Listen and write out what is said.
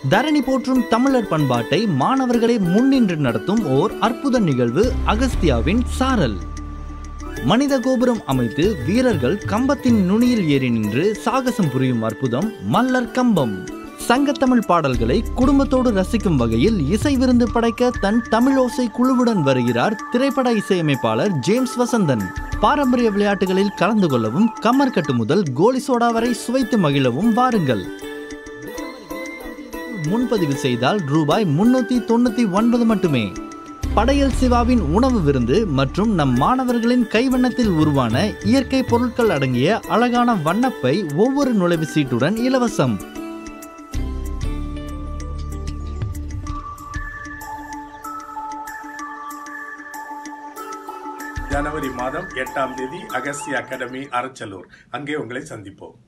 தரணி போற்றும் தமிழர் பண்பாட்டை மாணவர்களை முன்னின்று நடத்தும் ஓர் அற்புத நிகழ்வு அகஸ்தியாவின் சாரல். மனித கோபுரம் அமைத்து வீரர்கள் கம்பத்தின் நுனியில் ஏறி நின்று சாகசம் புரியும் அற்புதம் மல்லர் கம்பம். சங்கத்தமிழ் பாடல்களை குடும்பத்தோடு ரசிக்கும் வகையில் இசை விருந்து படைக்க தன் தமிழோசை குழுவுடன் வருகிறார் திரைப்பட இசையமைப்பாளர் ஜேம்ஸ் வசந்தன். பாரம்பரிய விளையாட்டுகளில் கலந்து கொள்ளவும் கம்மர்கட்டு முதல் கோலி சோடா வரை சுவைத்து மகிழவும் வாருங்கள். முன்பதிவு செய்தால் ரூபாய் 399 மட்டுமே. படையல் சிவாவின் உணவு விருந்து மற்றும் நம் மாணவர்களின் கைவண்ணத்தில் உருவான இயற்கை பொருட்கள் அடங்கிய அழகான வண்ணப்பை ஒவ்வொரு நுழைவு சீட்டுடன் இலவசம். ஜனவரி மாதம் 8ஆம் தேதி அகஸ்தியா அகாடமி அரச்சலூர். அங்கே உங்களை சந்திப்போம்.